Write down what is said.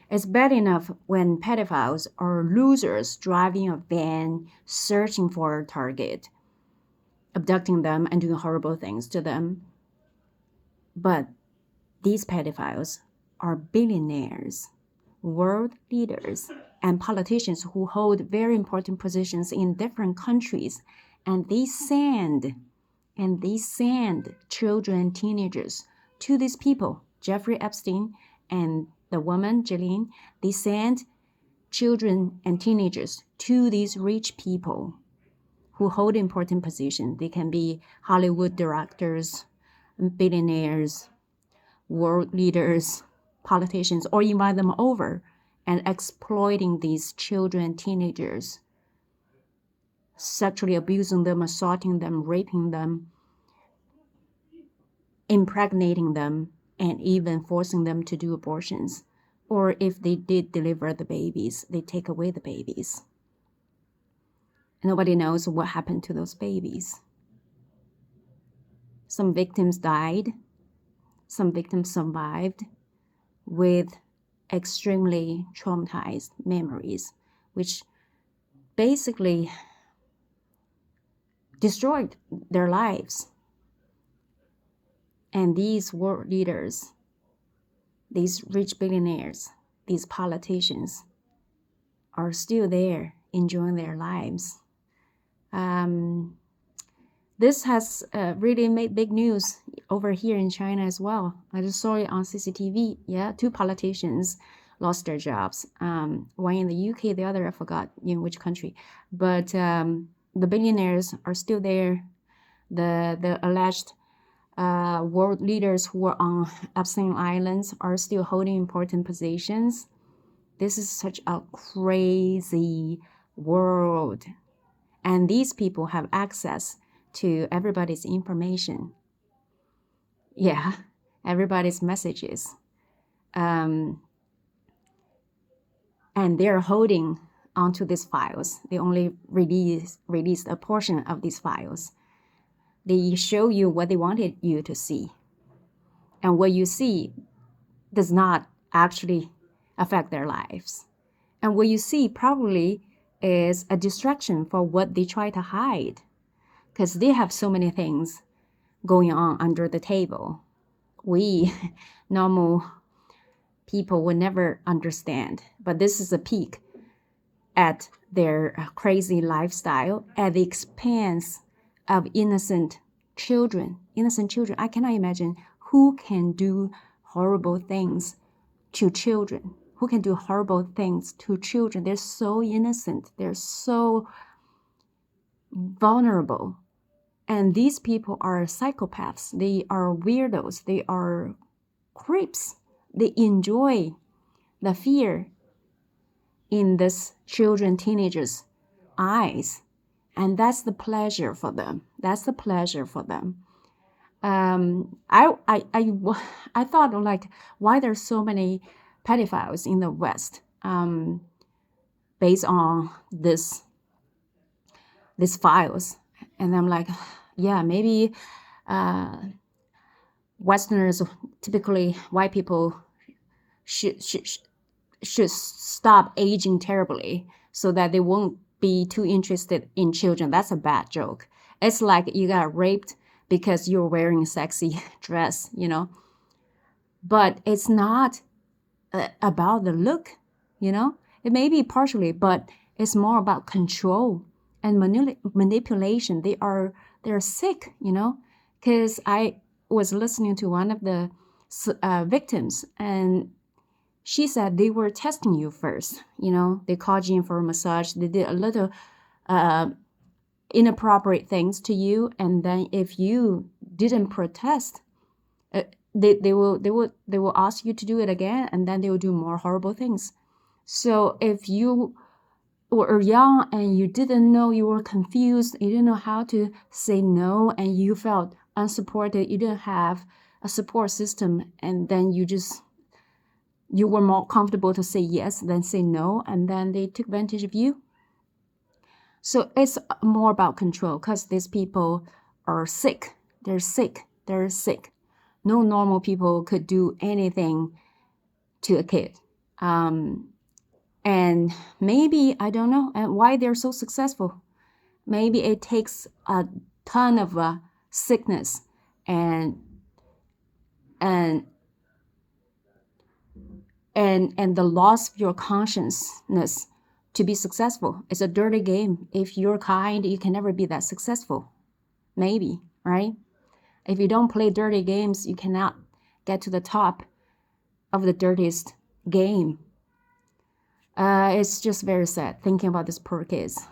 It's bad enough when pedophiles are losers driving a van searching for a target, abducting them and doing horrible things to them. But these pedophiles are billionaires, world leaders, and politicians who hold very important positions in different countries, and they send children and teenagers to these people. Jeffrey Epstein and the woman Ghislaine, they send children and teenagers to these rich people who hold important positions. They can be Hollywood directors, billionaires, world leaders, politicians, or invite them over and exploiting these children and teenagers, sexually abusing them, assaulting them, raping them, impregnating them, and even forcing them to do abortions. Or if they did deliver the babies, they take away the babies. Nobody knows what happened to those babies. Some victims died. Some victims survived with extremely traumatized memories, which basically destroyed their lives. And these world leaders, these rich billionaires, these politicians are still there enjoying their lives. This has really made big news over here in China as well. I just saw it on CCTV. Yeah, 2 politicians lost their jobs. One in the UK, the other I forgot in which country. But the billionaires are still there. The alleged world leaders who are on Epstein Islands are still holding important positions. This is such a crazy world. And these people have access to everybody's information. Yeah, everybody's messages. And they're holding onto these files. They only released a portion of these files. They show you what they wanted you to see. And what you see does not actually affect their lives. And what you see probably is a distraction for what they try to hide, because they have so many things going on under the table. We normal people will never understand, but this is a peek at their crazy lifestyle at the expense of innocent children. I cannot imagine who can do horrible things to children. Who can do horrible things to children? They're so innocent. They're so vulnerable. And these people are psychopaths. They are weirdos. They are creeps. They enjoy the fear in this children, teenagers' eyes. And that's the pleasure for them. That's the pleasure for them. I thought like, why there's so many pedophiles in the West, based on these files. And I'm like, yeah, maybe Westerners, typically white people, should stop aging terribly so that they won't be too interested in children. That's a bad joke. It's like you got raped because you're wearing a sexy dress, you know. But it's not about the look, you know. It may be partially, but it's more about control and manipulation. They're sick, you know. Because I was listening to one of the victims, and she said they were testing you first. You know, they called you in for a massage. They did a little inappropriate things to you, and then if you didn't protest, they will ask you to do it again, and then they will do more horrible things. So if you were young and you didn't know, you were confused, you didn't know how to say no, and you felt unsupported, you didn't have a support system, and then you were more comfortable to say yes than say no, and then they took advantage of you. So it's more about control, because these people are sick. They're sick. No normal people could do anything to a kid. And maybe, I don't know, and why they're so successful. Maybe it takes a ton of sickness and the loss of your consciousness to be successful. It's a dirty game. If you're kind, you can never be that successful. Maybe, right? If you don't play dirty games, you cannot get to the top of the dirtiest game. It's just very sad thinking about these poor kids.